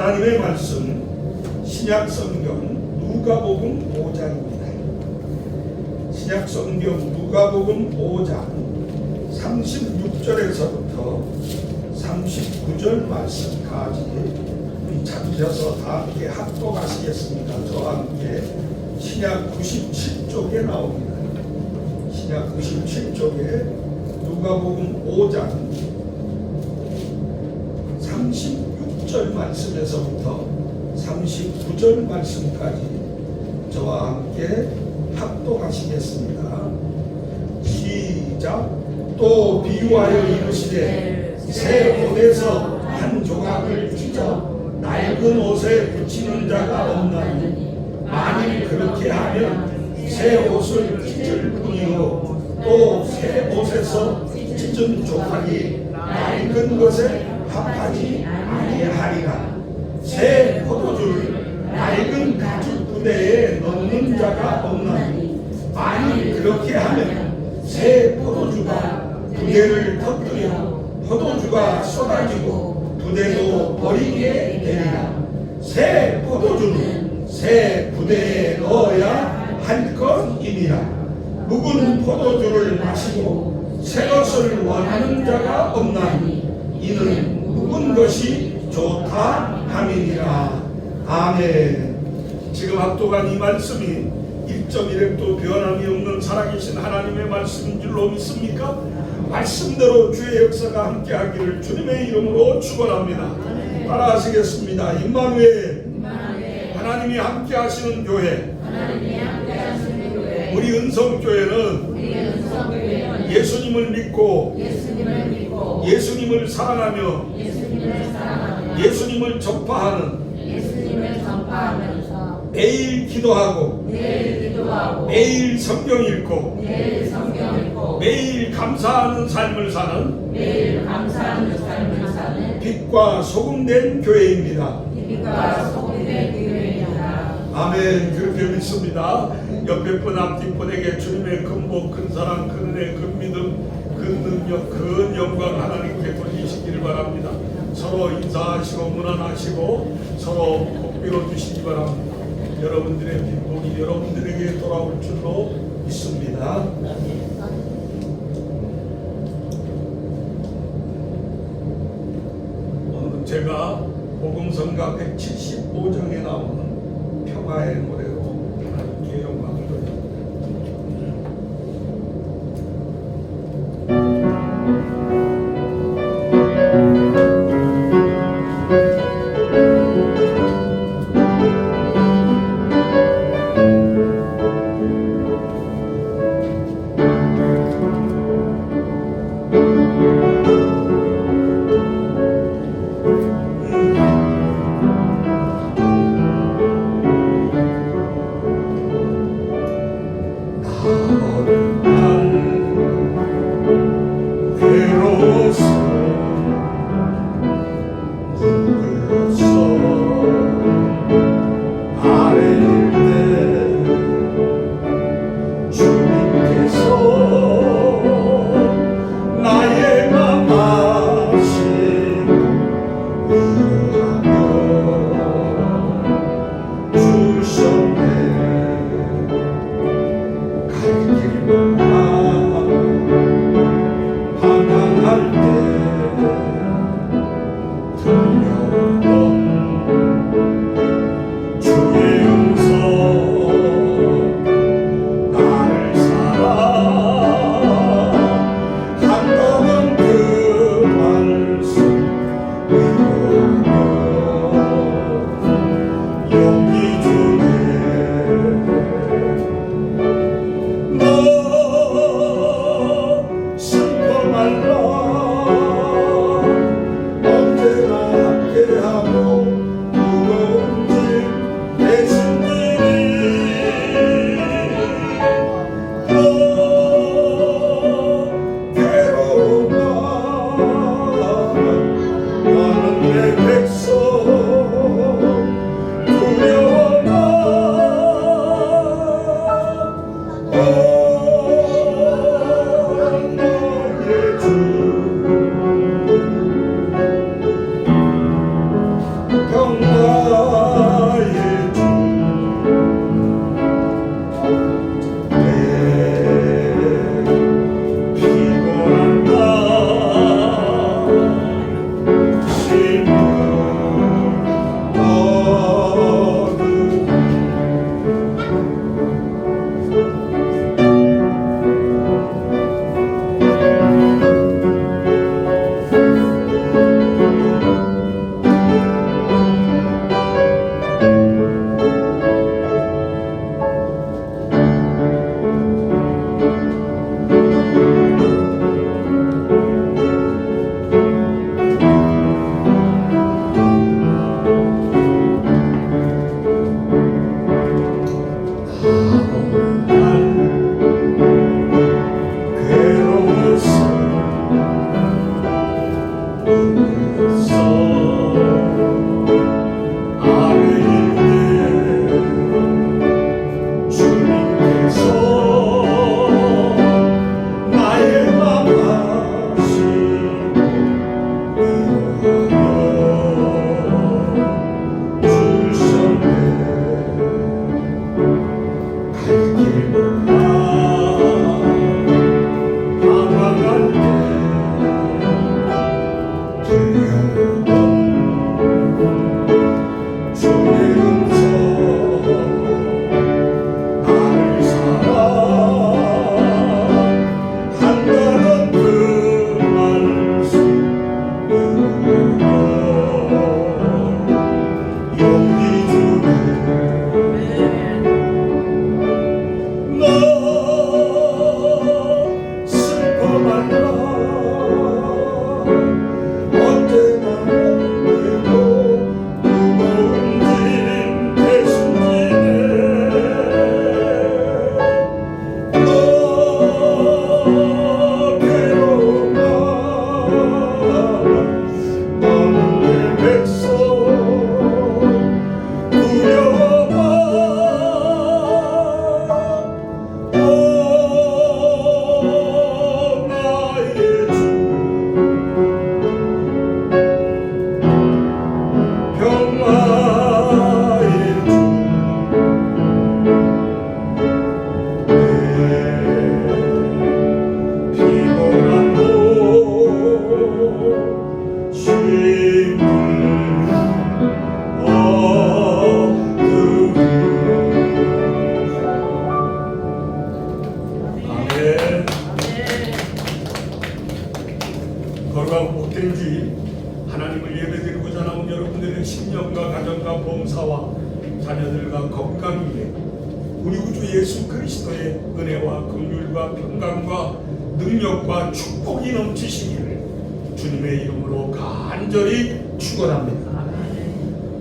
하나님의 말씀 신약 성경 누가복음 5장입니다. 신약 성경 누가복음 5장 36절에서부터 39절 말씀까지 찾으셔서 다 함께 합독하시겠습니다. 저와 함께 신약 97쪽에 나옵니다. 신약 97쪽에 누가복음 5장 36절 말씀에서부터 39절 말씀까지 저와 함께 합독하시겠습니다. 시작. 또 비유하여 이르시되 새 옷에서 한 조각을 찢어 낡은 옷에 붙이는 자가 없나니 만일 그렇게 하면 새 옷을 찢을 뿐이요 또 새 옷에서 찢은 조각이 낡은 것에 합하지 아니하리라. 새 포도주를 낡은 가죽 부대에 넣는 자가 없나니 만일 그렇게 하면 새 포도주가 부대를 터뜨려 포도주가 쏟아지고 부대도 버리게 되리라. 새 포도주는 새 부대에 넣어야 할 것이니라. 묵은 포도주를 마시고 새 것을 원하는 자가 없나니 이는 묵은 것이 좋다 함이니라. 아멘. 지금 합독한 이 말씀이 1.1획도 변함이 없는 살아계신 하나님의 말씀인 줄로 믿습니까? 말씀대로 주의 역사가 함께하기를 주님의 이름으로 축원합니다. 따라하시겠습니다. 임마누엘, 하나님이 함께하시는 교회. 우리 은성교회는 예수님을 믿고 예수님을 사랑하며 예수님을 전파하는 매일 기도하고 매일 성경 읽고 매일 감사하는 삶을 사는 빛과 소금된 교회입니다. 아멘. 그렇게 믿습니다. 옆에 분 앞뒤 분에게 주님의 큰 복, 큰 사랑, 큰 은혜, 큰 믿음, 큰 능력, 큰 영광 하나님께 돌리시기를 바랍니다. 서로 인사하시고 문안하시고 서로 복 빌어주시기 바랍니다. 여러분들의 빈복이 여러분들에게 돌아올 줄로 믿습니다. 오늘 제가 복음성가 175장에 나오는 평화의 노래로 하나님께 영광을 돌립니다. 거룩하고 복된 주일, 하나님을 예배드리고자 나온 여러분들의 신령과 가정과 봉사와 자녀들과 건강 위에 우리 구주 예수 그리스도의 은혜와 긍휼과 평강과 능력과 축복이 넘치시기를 주님의 이름으로 간절히 축원합니다.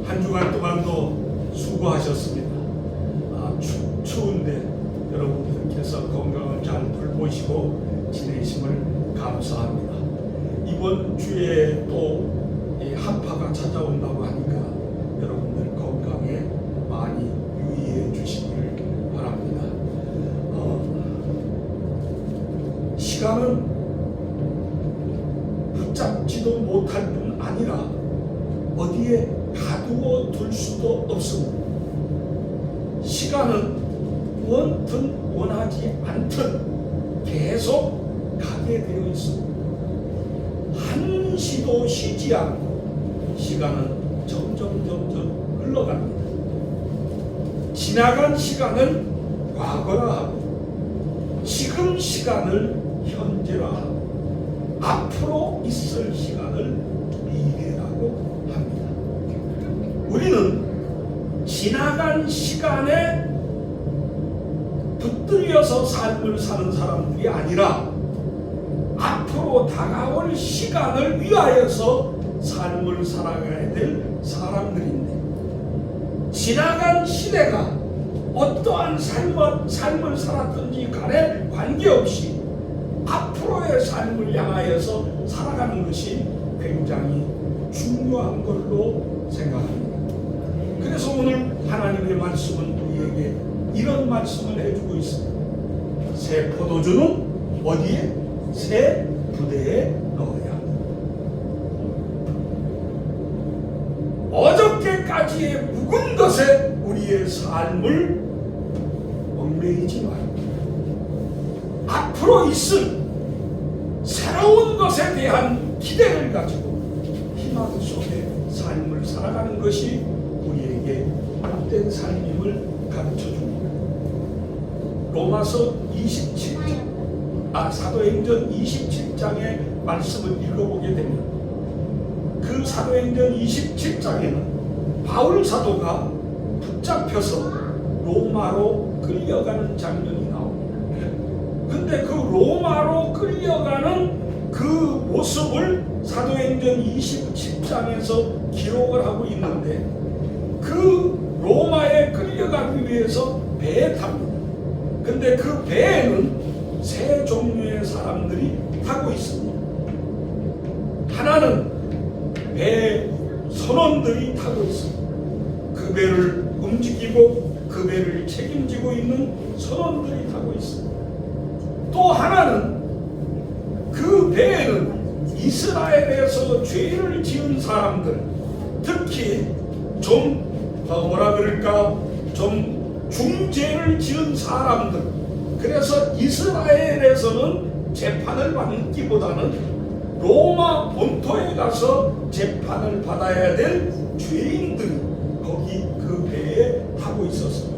한 주간 동안도 수고하셨습니다. 추운데 여러분들께서 건강을 잘 돌보시고 지내심을 감사합니다. 이번 주에 또 한파가 찾아온다고 하니까 여러분들 건강에 많이 유의해 주시기를 바랍니다. 시간은 붙잡지도 못할 뿐 아니라 어디에 가두어 둘 수도 없습니다. 시간은 원든 원하지 않든 계속 가게 되어 있습니다. 한시도 쉬지 않고 시간은 점점 흘러갑니다. 지나간 시간을 과거라 하고 지금 시간을 현재라 하고 앞으로 있을 시간을 미래라고 합니다. 우리는 지나간 시간에 붙들려서 삶을 사는 사람들이 아니라 앞으로 다가올 시간을 위하여서 삶을 살아가야 될 사람들인데, 지나간 시대가 어떠한 삶을 살았든지 간에 관계없이 앞으로의 삶을 향하여서 살아가는 것이 굉장히 중요한 걸로 생각합니다. 그래서 오늘 하나님의 말씀은 우리에게 이런 말씀을 해주고 있습니다. 새 포도주는 어디에? 새 부대에 넣어야 합니다. 어저께까지의 묵은 것에 우리의 삶을 얽매이지 말고 앞으로 있을 새로운 것에 대한 기대를 가지고 희망 속에 삶을 살아가는 것이 우리에게 복된 삶임을 가르쳐 줍니다. 로마서 27장 사도행전 27장의 말씀을 읽어보게 되면 그 사도행전 27장에는 바울 사도가 붙잡혀서 로마로 끌려가는 장면이 나옵니다. 근데 그 로마로 끌려가는 그 모습을 사도행전 27장에서 기록을 하고 있는데, 그 로마에 끌려가기 위해서 배에 탑니다. 근데 그 배에는 세 종류의 사람들이 타고 있습니다. 하나는 배 선원들이 타고 있습니다. 그 배를 움직이고 그 배를 책임지고 있는 선원들이 타고 있습니다. 또 하나는 그 배에는 이스라엘에서 죄를 지은 사람들, 특히 좀 중죄를 지은 사람들, 그래서 이스라엘에서는 재판을 받기보다는 로마 본토에 가서 재판을 받아야 될 죄인들이 거기 그 배에 타고 있었습니다.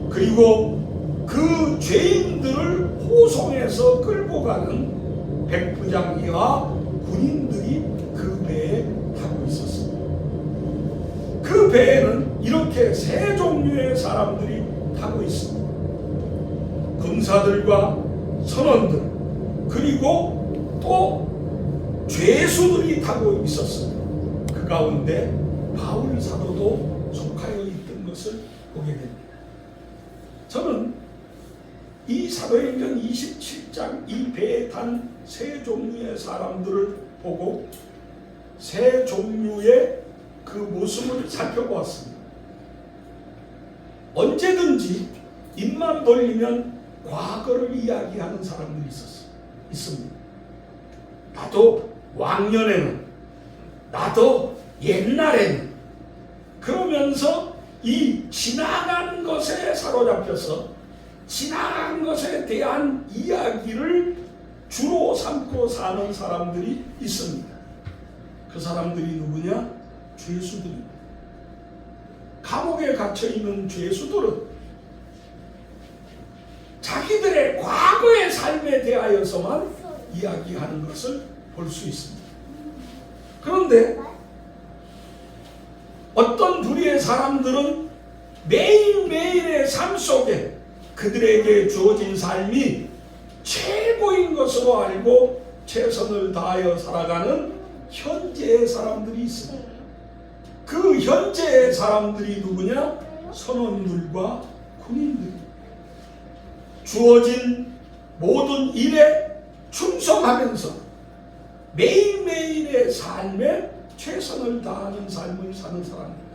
그리고 그 죄인들을 호송해서 끌고 가는 백부장 이하 군인들이 그 배에 타고 있었습니다. 그 배에는 이렇게 세 종류의 사람들이 타고 있습니다. 군사들과 선원들, 그리고 또 죄수들이 타고 있었습니다. 그 가운데 바울 사도도 속하여 있던 것을 보게 됩니다. 저는 이 사도행전 27장 이 배에 탄 세 종류의 사람들을 보고 세 종류의 그 모습을 살펴보았습니다. 언제든지 입만 벌리면 과거를 이야기하는 사람들이 있습니다. 나도 왕년에는, 나도 옛날에는, 그러면서 이 지나간 것에 사로잡혀서 지나간 것에 대한 이야기를 주로 삼고 사는 사람들이 있습니다. 그 사람들이 누구냐? 죄수들입니다. 감옥에 갇혀있는 죄수들은 자기들의 과거의 삶에 대하여서만 이야기하는 것을 볼 수 있습니다. 그런데 어떤 부류의 사람들은 매일매일의 삶 속에 그들에게 주어진 삶이 최고인 것으로 알고 최선을 다하여 살아가는 현재의 사람들이 있습니다. 그 현재의 사람들이 누구냐? 선원들과 군인들입니다. 주어진 모든 일에 충성하면서 매일매일의 삶에 최선을 다하는 삶을 사는 사람입니다.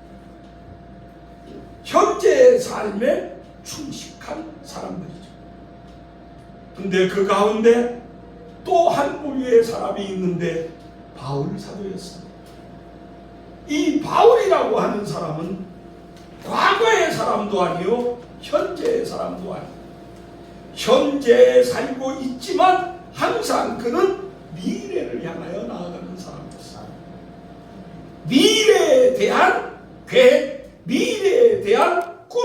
현재의 삶에 충실한 사람들이죠. 근데 그 가운데 또 한 부류의 사람이 있는데 바울 사도였습니다. 이 바울이라고 하는 사람은 과거의 사람도 아니요 현재의 사람도 아니요 현재에 살고 있지만 항상 그는 미래를 향하여 나아가는 사람이었어요. 미래에 대한 계획, 미래에 대한 꿈,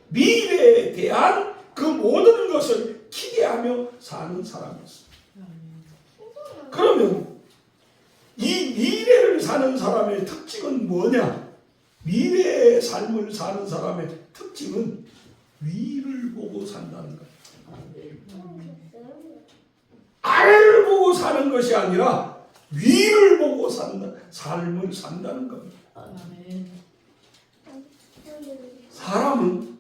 미래에 대한 그 모든 것을 기대하며 사는 사람이었어요. 그러면 이 미래를 사는 사람의 특징은 뭐냐? 미래의 삶을 사는 사람의 특징은 위를 보고 산다는 거예요. 아래를 보고 사는 것이 아니라 위를 보고 삶을 산다는 겁니다. 사람은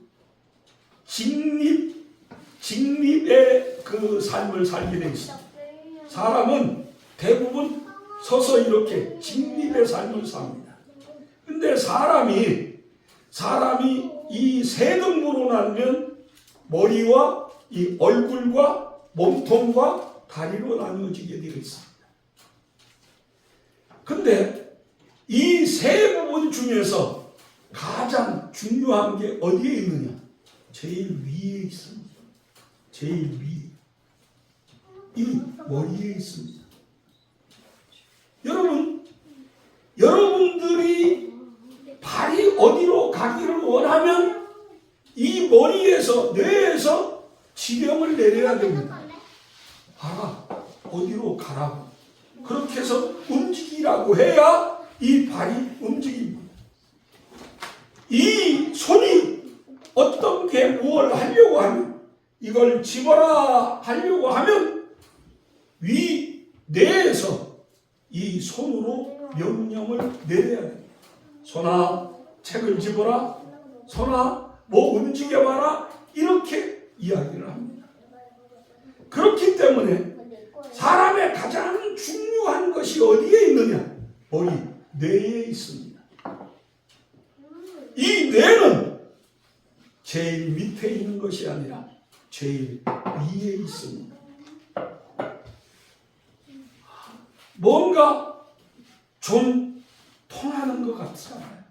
직립의 그 삶을 살게 돼 있습니다. 사람은 대부분 서서 이렇게 직립의 삶을 삽니다. 근데 사람이 이 세 등분으로 나누면 머리와 이 얼굴과 몸통과 다리로 나누어지게 되어 있습니다. 근데 이 세 부분 중에서 가장 중요한 게 어디에 있느냐? 제일 위에 있습니다. 제일 위에. 이 머리에 있습니다. 여러분들이 발이 어디로 가기를 원하면 이 머리에서, 뇌에서 지령을 내려야 됩니다. 봐라, 어디로 가라고. 그렇게 해서 움직이라고 해야 이 발이 움직입니다. 이 손이 어떤 게 무엇을 하려고 하면, 이걸 집어라 하려고 하면 뇌에서 이 손으로 명령을 내려야 됩니다. 손아, 책을 집어라. 손아, 뭐 움직여봐라. 이렇게 이야기를 합니다. 그렇기 때문에 사람의 가장 중요한 것이 어디에 있느냐? 머리, 뇌에 있습니다. 이 뇌는 제일 밑에 있는 것이 아니라 제일 위에 있습니다. 뭔가 좀 통하는 것 같잖아요.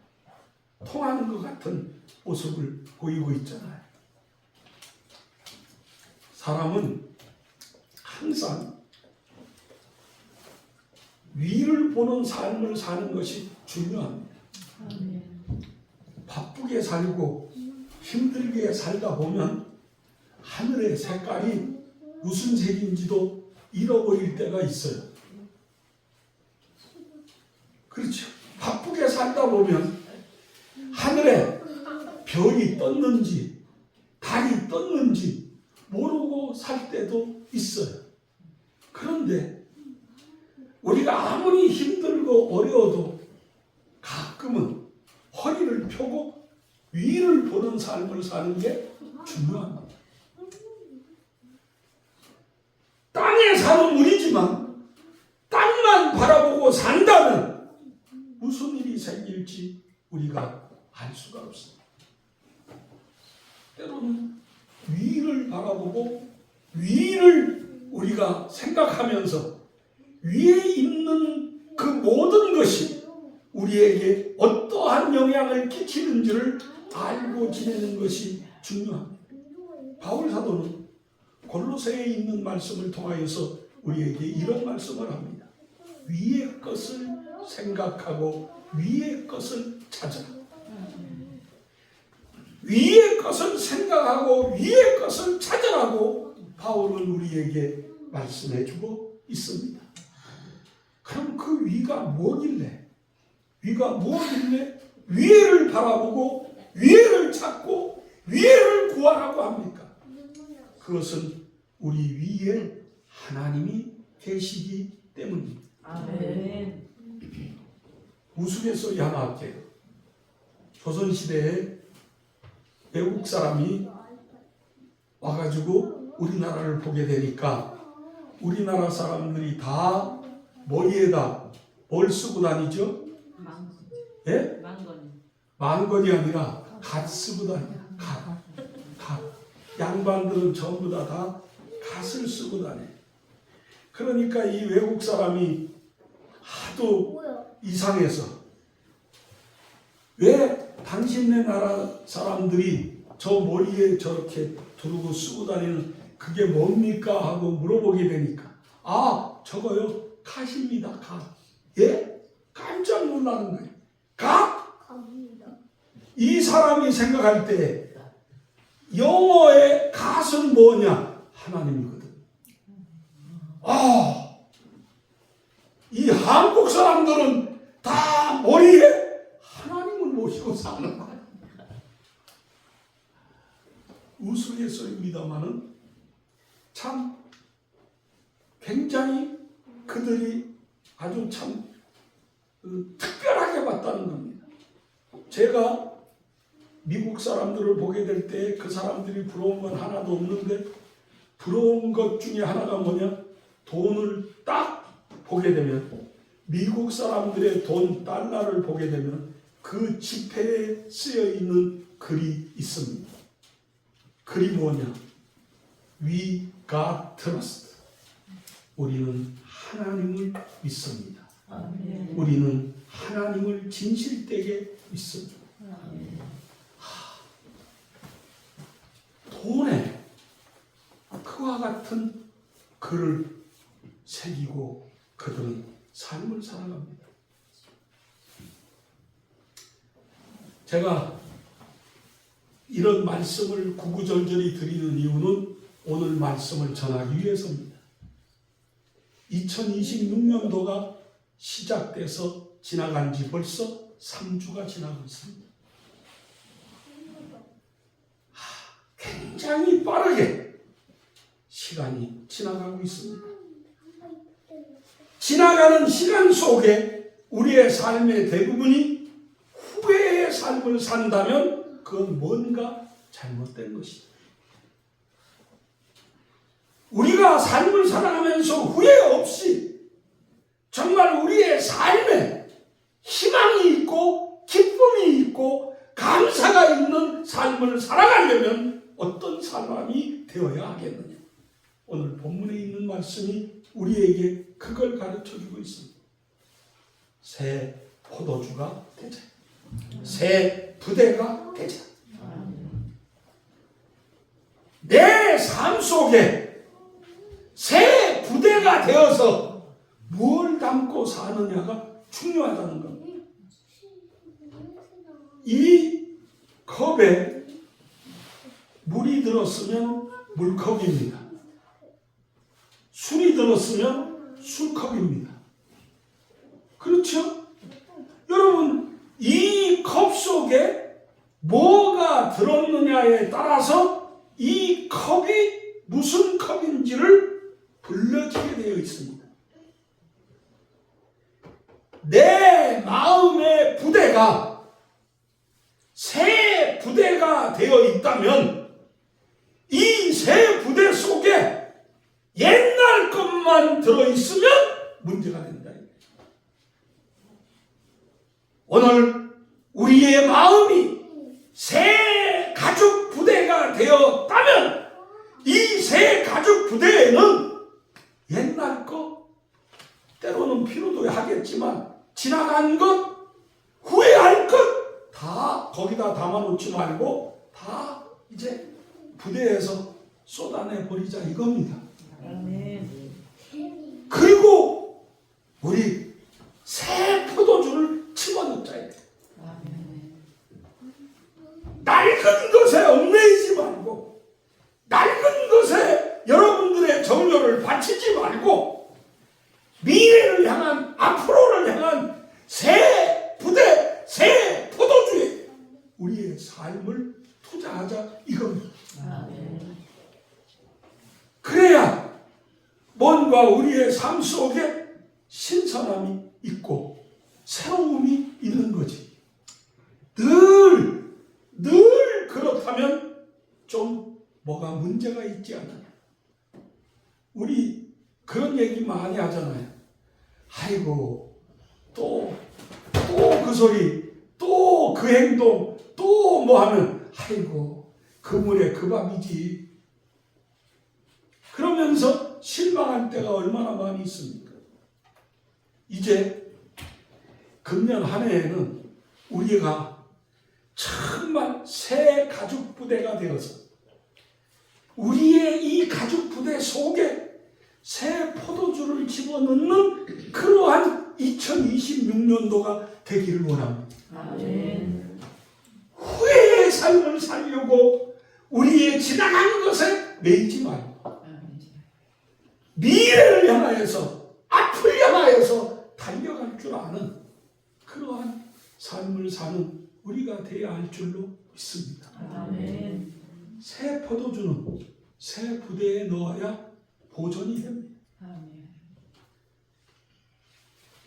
통하는 것 같은 모습을 보이고 있잖아요. 사람은 항상 위를 보는 삶을 사는 것이 중요합니다. 바쁘게 살고 힘들게 살다 보면 하늘의 색깔이 무슨 색인지도 잃어버릴 때가 있어요. 그렇죠. 바쁘게 살다 보면 하늘에 별이 떴는지 달이 떴는지 모르고 살 때도 있어요. 그런데 우리가 아무리 힘들고 어려워도 가끔은 허리를 펴고 위를 보는 삶을 사는 게 중요합니다. 땅에 사는 우리지만 땅만 바라보고 산다면 무슨 일이 생길지 우리가 알 수가 없습니다. 때로는 위를 바라보고 위를 우리가 생각하면서 위에 있는 그 모든 것이 우리에게 어떠한 영향을 끼치는지를 알고 지내는 것이 중요합니다. 바울 사도는 골로새에 있는 말씀을 통하여서 우리에게 이런 말씀을 합니다. 위의 것을 생각하고 위의 것을 찾으라. 위의 것을 생각하고 위의 것을 찾으라고 바울은 우리에게 말씀해주고 있습니다. 그럼 그 위가 뭐길래? 위가 뭐길래 위를 바라보고 위를 찾고 위를 구하라고 합니까? 그것은 우리 위에 하나님이 계시기 때문입니다. 아멘. 우스갯소리 하나 할게요. 조선시대에 외국 사람이 와가지고 우리나라를 보게 되니까 우리나라 사람들이 다 머리에다 뭘 쓰고 다니죠? 예? 만건이 아니라 갓 쓰고 다녀요. 갓. 양반들은 전부 다 갓을 쓰고 다녀요. 그러니까 이 외국 사람이 하도 이상해서 왜 당신네 나라 사람들이 저 머리에 저렇게 두르고 쓰고 다니는 그게 뭡니까? 하고 물어보게 되니까 아 저거요 갓입니다. 갓. 예? 깜짝 놀라는 거예요. 갓? 이 사람이 생각할 때 영어의 갓은 뭐냐? 하나님이거든. 이 한국 사람들은 다 머리에 하나님을 모시고 사는 거야. 우스갯소리입니다마는 참 굉장히 그들이 아주 참 특별하게 봤다는 겁니다. 제가 미국 사람들을 보게 될 때 그 사람들이 부러운 건 하나도 없는데 부러운 것 중에 하나가 뭐냐? 돈을 딱 보게 되면 미국 사람들의 돈 달러를 보게 되면 그 지폐에 쓰여 있는 글이 있습니다. 글이 뭐냐? We God trust. 우리는 하나님을 믿습니다. 아멘. 우리는 하나님을 진실되게 믿습니다. 돈에 그와 같은 글을 새기고 그들은 삶을 살아갑니다. 제가 이런 말씀을 구구절절히 드리는 이유는 오늘 말씀을 전하기 위해서입니다. 2026년도가 시작돼서 지나간 지 벌써 3주가 지나고 있습니다. 굉장히 빠르게 시간이 지나가고 있습니다. 지나가는 시간 속에 우리의 삶의 대부분이 후회의 삶을 산다면 그건 뭔가 잘못된 것이다. 우리가 삶을 살아가면서 후회 없이 정말 우리의 삶에 희망이 있고 기쁨이 있고 감사가 있는 삶을 살아가려면 어떤 사람이 되어야 하겠느냐. 오늘 본문에 있는 말씀이 우리에게 그걸 가르쳐주고 있습니다. 새 포도주가 되자. 새 부대가 되자. 내 삶 속에 새 부대가 되어서 뭘 담고 사느냐가 중요하다는 겁니다. 이 컵에 물이 들었으면 물컵입니다. 술이 들었으면 술컵입니다. 그렇죠? 여러분, 이 컵 속에 뭐가 들었느냐에 따라서 이 컵이 무슨 컵인지를 불러지게 되어 있습니다. 내 마음의 부대가 새 부대가 되어 있다면 이 새 부대 속에 옛날 것만 들어있으면 문제가 된다. 오늘 우리의 마음이 새 가죽 부대가 되었다면 이 새 가죽 부대에는 옛날 것, 때로는 필요도 하겠지만 지나간 것, 거기다 담아놓지 말고 다 이제 부대에서 쏟아내 버리자 이겁니다. 아멘. 그리고 우리 새 포도주를 집어넣자. 아멘. 낡은 것에 얽매이지 말고 낡은 것에 여러분들의 정열을 바치지 말고 미래를 향한, 앞으로를 향한 새 부대, 새 포도주에 우리의 삶을 투자하자 이겁니다. 아멘. 그래야 뭔가 우리의 삶 속에 신선함이 있고 새로움이 있는 거지. 늘 그렇다면 좀 뭐가 문제가 있지 않느냐. 우리 그런 얘기 많이 하잖아요. 아이고 또 그 소리, 또 그 행동, 또 뭐 하면 아이고 그 물에 그 밥이지. 그러면서 실망할 때가 얼마나 많이 있습니까? 이제 금년 한 해에는 우리가 정말 새 가죽 부대가 되어서 우리의 이 가죽 부대 속에 새 포도주를 집어넣는 그러한 2026년도가 되기를 원합니다. 아멘. 후회의 삶을 살려고 우리의 지나간 것에 매이지 말고 미래를 향하여서, 앞을 향하여서 달려갈 줄 아는 그러한 삶을 사는 우리가 되어야 할 줄로 믿습니다. 아멘. 새 포도주는 새 부대에 넣어야 보존이 됩니다. 아멘.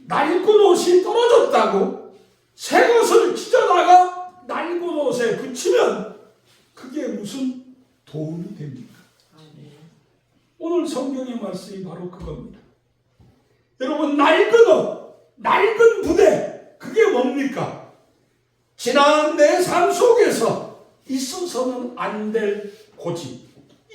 낡은 옷이 떨어졌다고 새 것을 찢어다가 낡은 옷에 붙이면 그게 무슨 도움이 됩니까? 아멘. 오늘 성경의 말씀이 바로 그겁니다. 여러분, 낡은 옷, 낡은 부대, 그게 뭡니까? 지난 내 삶 속에서 있어서는 안 될 고집,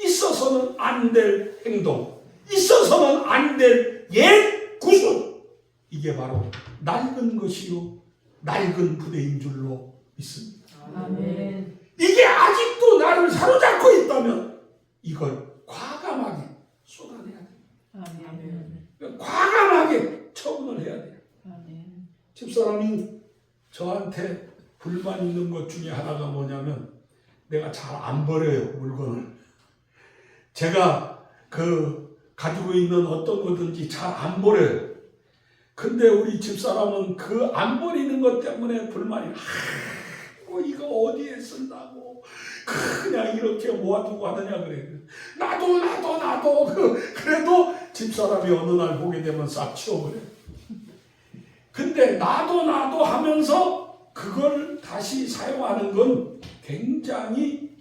있어서는 안 될 행동, 있어서는 안 될 옛 구술, 이게 바로 낡은 것이요 낡은 부대인 줄로 믿습니다. 아멘. 이게 아직도 나를 사로잡고 있다면 이걸 과감하게 쏟아내야 돼요. 아멘. 과감하게 처분을 해야 돼요. 아멘. 집사람이 저한테 불만 있는 것 중에 하나가 뭐냐면 내가 잘 안 버려요, 물건을. 제가 가지고 있는 어떤 거든지 잘 안 버려요. 근데 우리 집사람은 그 안 버리는 것 때문에 불만이, 이거 어디에 쓴다고 그냥 이렇게 모아두고 하느냐 그래. 나도 그래도 집사람이 어느 날 보게 되면 싹 치워버려요. 근데 나도 하면서 그걸 다시 사용하는 건 굉장히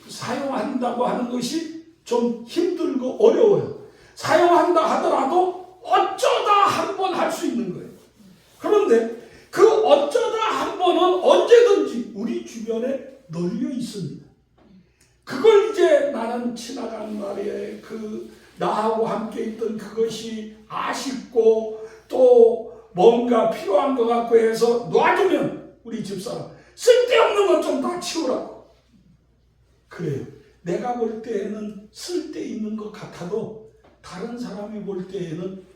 사용한다고 하는 것이 좀 힘들고 어려워요. 사용한다 하더라도 어쩌다 한 번 할 수 있는 거예요. 그런데 그 어쩌다 한 번은 언제든지 우리 주변에 널려 있습니다. 그걸 이제 나는 지나간 날에 나하고 함께 있던 그것이 아쉽고 또 뭔가 필요한 것 같고 해서 놔두면 우리 집사람 쓸데없는 것 좀 다 치우라고. 그래요. 내가 볼 때에는 쓸데있는 것 같아도 다른 사람이 볼 때에는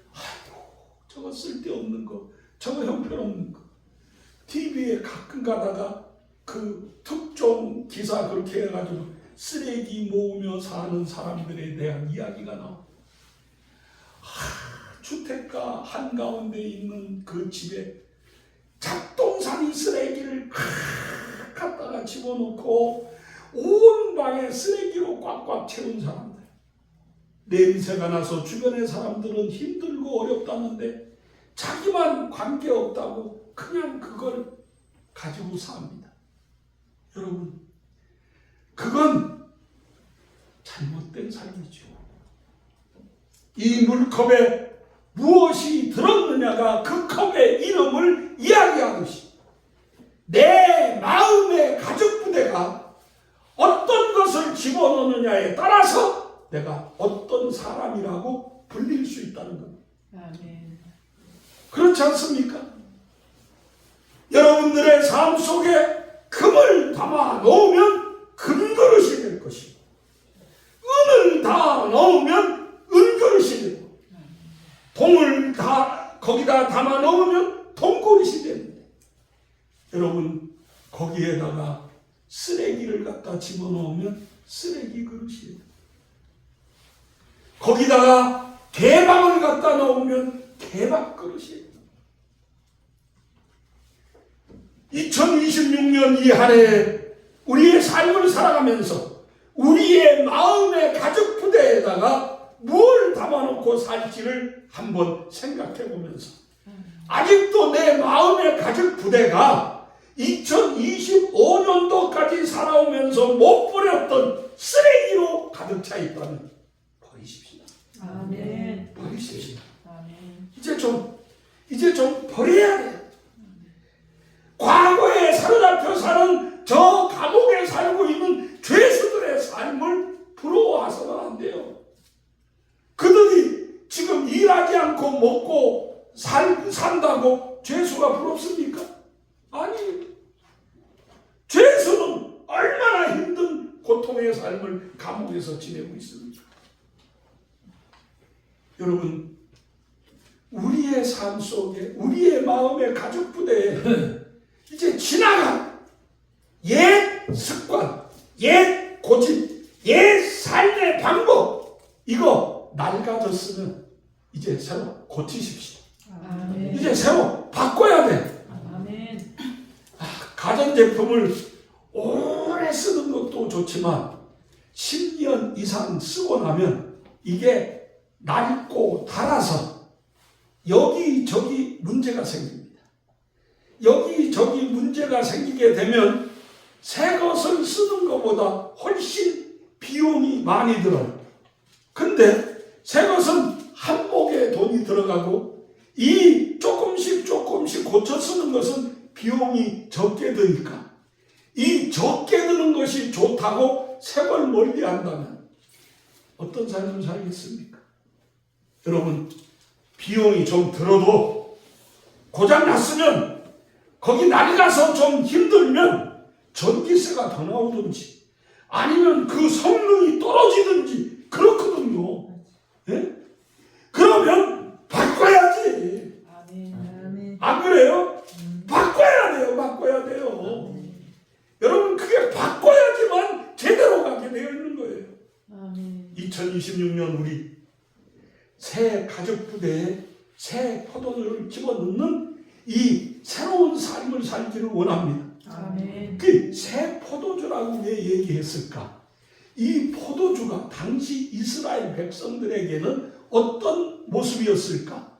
저거 쓸데없는 거, 저거 형편없는 거. TV에 가끔 가다가 그 특종 기사 그렇게 해가지고 쓰레기 모으며 사는 사람들에 대한 이야기가 나와. 주택가 한가운데 있는 그 집에 잡동사니 쓰레기를 갖다가 집어넣고 온 방에 쓰레기로 꽉꽉 채운 사람들. 냄새가 나서 주변의 사람들은 힘들고 어렵다는데 자기만 관계없다고 그냥 그걸 가지고 삽니다. 여러분, 그건 잘못된 삶이죠. 이 물컵에 무엇이 들었느냐가 그 컵의 이름을 이야기하듯이 내 마음의 가죽부대가 어떤 것을 집어넣느냐에 따라서 내가 어떤 사람이라고 불릴 수 있다는 겁니다. 아멘. 그렇지 않습니까? 여러분들의 삶 속에 금을 담아 놓으면 금그릇이 될 것이고, 은을 다 넣으면 은그릇이 되고, 동을 다 거기다 담아 넣으면 동그릇이 됩니다. 여러분, 거기에다가 쓰레기를 갖다 집어넣으면 쓰레기 그릇이 됩니다. 거기다가 개박을 갖다 넣으면 개박 그릇이 됩니다. 2026년 이 한 해 우리의 삶을 살아가면서 우리의 마음의 가죽 부대에다가 무엇을 담아놓고 살지를 한번 생각해 보면서, 아직도 내 마음의 가죽 부대가 2025년도까지 살아오면서 못 버렸던 쓰레기로 가득 차 있다면 버리십시오. 아멘. 버리십시오. 아멘. 이제 좀 버려야 돼요. 과거에 사로잡혀 사는 저 감옥에 살고 있는 죄수들의 삶을 부러워하서는 안 돼요. 그들이 지금 일하지 않고 먹고 산다고 죄수가 부럽습니까? 아니, 죄수는 얼마나 힘든 고통의 삶을 감옥에서 지내고 있습니까? 여러분, 우리의 삶 속에, 우리의 마음의 가죽 부대에 이제 지나간 옛 습관, 옛 고집, 옛 삶의 방법, 이거 낡아졌으면 이제 새로 고치십시오. 아멘. 이제 새로 바꿔야 돼. 아멘. 가전제품을 오래 쓰는 것도 좋지만 10년 이상 쓰고 나면 이게 낡고 닳아서 여기저기 문제가 생깁니다. 여기저기 문제가 생기게 되면 새 것을 쓰는 것보다 훨씬 비용이 많이 들어요. 근데 새 것은 한목에 돈이 들어가고, 이 조금씩 고쳐 쓰는 것은 비용이 적게 드니까, 이 적게 드는 것이 좋다고 새 걸 멀리 한다면 어떤 삶을 살겠습니까? 여러분, 비용이 좀 들어도 고장 났으면, 거기 낡아서 좀 힘들면 전기세가 더 나오든지 아니면 그 성능이 떨어지든지 그렇거든요. 예? 그러면 바꿔야지. 아멘. 안 그래요? 바꿔야 돼요. 바꿔야 돼요. 여러분, 그게 바꿔야지만 제대로 가게 되어 있는 거예요. 아멘. 2026년 우리 새 가족 부대에 새 포도주를 집어넣는 이 새로운 삶을 살기를 원합니다. 아멘. 그 새 포도주라고 왜 얘기했을까? 이 포도주가 당시 이스라엘 백성들에게는 어떤 모습이었을까?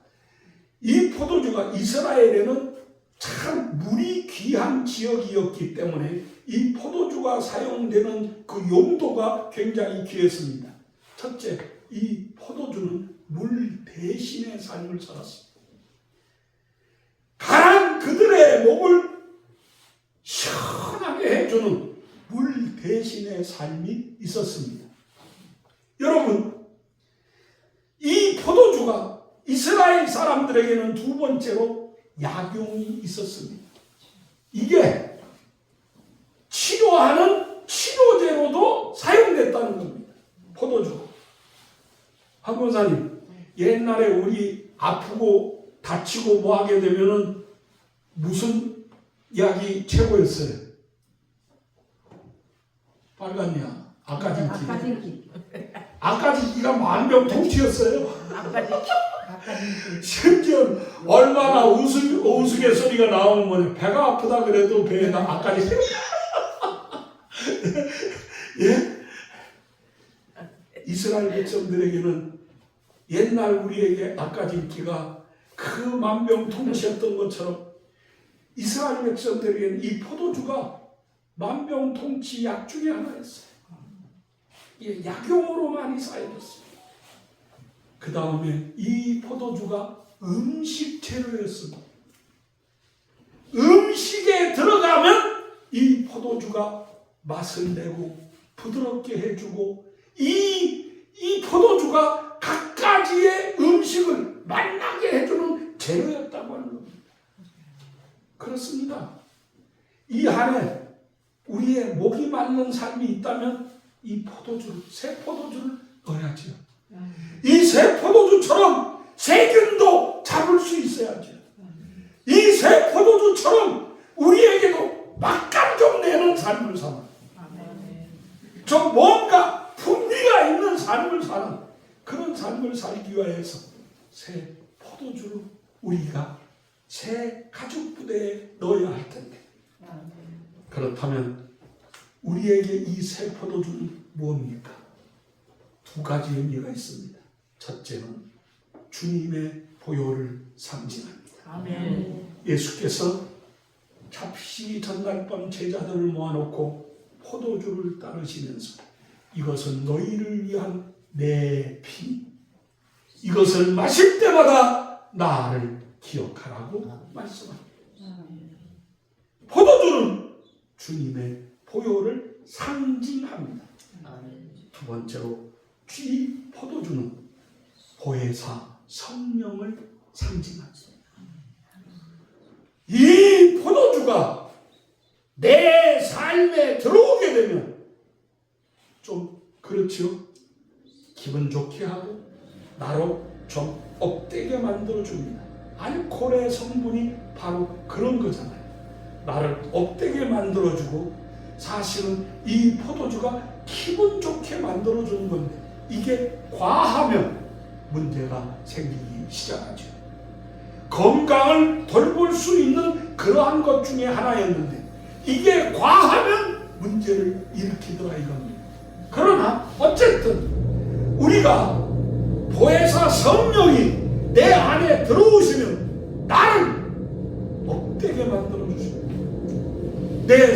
이 포도주가 이스라엘에는 참 물이 귀한 지역이었기 때문에 이 포도주가 사용되는 그 용도가 굉장히 귀했습니다. 첫째, 이 포도주는 물 대신의 삶을 살았습니다. 가난 그들의 목을 시원하게 해주는 물 대신의 삶이 있었습니다. 여러분, 이 포도주가 이스라엘 사람들에게는 두 번째로 약용이 있었습니다. 이게 치료하는 치료제로도 사용됐다는 겁니다. 포도주가. 한 권사님, 옛날에 우리 아프고 다치고 뭐 하게 되면은 무슨 약이 최고였어요? 빨간 약, 아까진기. 아까진기가 만병통치였어요. 심지어 얼마나 우스갯소리가 나오는 거냐. 배가 아프다 그래도 배에다 아까진기. 예? 이스라엘 백성들에게는 옛날 우리에게 아까진기가 그 만병통치였던 것처럼 이스라엘 백성들에게는 이 포도주가 만병통치 약 중에 하나였어요. 이게 약용으로 많이 사용됐습니다. 그 다음에 이 포도주가 음식 재료였습니다. 음식에 들어가면 이 포도주가 맛을 내고 부드럽게 해주고, 이 포도주가 각가지의 음식을 맛나게 해주는 재료였다고 하는 겁니다. 그렇습니다. 이 안에 우리의 목이 마른 삶이 있다면 이 포도주를, 새 포도주를 넣어야지요. 이 새 포도주처럼 세균도 잡을 수 있어야죠. 이 새 포도주처럼 우리에게도 맛감 좀 내는 삶을 사는, 좀 뭔가 풍미가 있는 삶을 사는 그런 삶을 살기 위해서 새 포도주를 우리가 새 가죽 부대에 넣어야 할 텐데, 그렇다면 우리에게 이 새 포도주는 무엇입니까? 두 가지 의미가 있습니다. 첫째는 주님의 보혈을 상징합니다. 아멘. 예수께서 잡시 전날 밤 제자들을 모아놓고 포도주를 따르시면서 이것은 너희를 위한 내 피, 이것을 마실 때마다 나를 기억하라고 말씀합니다. 포도주는 주님의 보혈을 상징합니다. 두 번째로 이 포도주는 보혜사 성령을 상징합니다. 이 포도주가 내 삶에 들어오게 되면 좀 그렇죠. 기분 좋게 하고 나로 좀 업되게 만들어줍니다. 알코올의 성분이 바로 그런 거잖아요. 나를 업되게 만들어주고, 사실은 이 포도주가 기분 좋게 만들어주는 건데 이게 과하면 문제가 생기기 시작하죠. 건강을 돌볼 수 있는 그러한 것 중에 하나였는데 이게 과하면 문제를 일으키더라 이겁니다. 그러나 어쨌든 우리가 보혜사 성령이 내 안에 들어오시면 나를 업되게 만들어주십니다. 내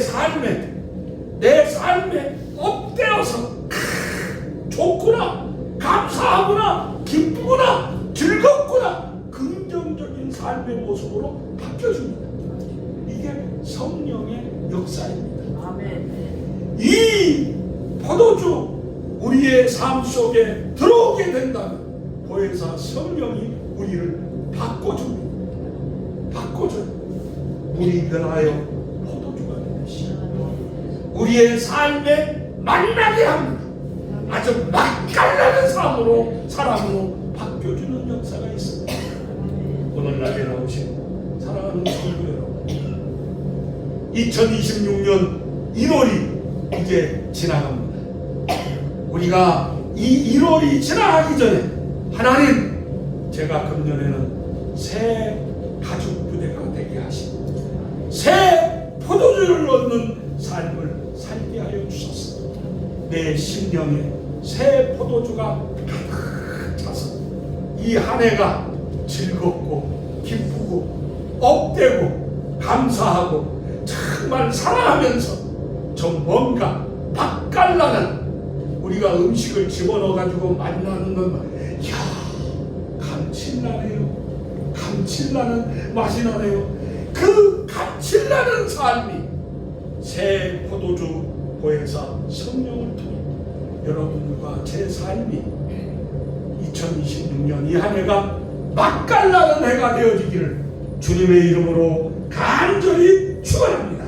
삶에 업되어서 좋구나, 감사하구나, 기쁘구나, 즐겁구나, 긍정적인 삶의 모습으로 바뀌어줍니다. 이게 성령의 역사입니다. 아멘. 이 포도주 우리의 삶 속에 들어오게 된다면 보혜사 성령이 우리를 바꿔줍니다. 바꿔줘요. 물이 변하여 포도주가 되듯이 우리의 삶에 만나게 합니다. 아주 맛깔나는 사람으로 바뀌어주는 역사가 있습니다. 오늘날에 나오신 사랑하는 성도 여러분, 2026년 1월이 이제 지나갑니다. 우리가 이 1월이 지나가기 전에 하나님, 제가 금년에는 새 가죽 부대가 되게 하시고 새 포도주를 얻는 삶을 살게 하여 주셨습니다. 내 심령에 새 포도주가 가득 차서 이 한 해가 즐겁고 기쁘고 업되고 감사하고 정말 사랑하면서 좀 뭔가 맛깔나는, 우리가 음식을 집어넣어가지고 만나는 것만, 이야 감칠나네요, 감칠나는 맛이 나네요. 그 감칠나는 삶이 새 포도주 보혜사 성령을 통해 여러분과 제 삶이 2026년 이 한 해가 맛깔나는 해가 되어지기를 주님의 이름으로 간절히 축원합니다.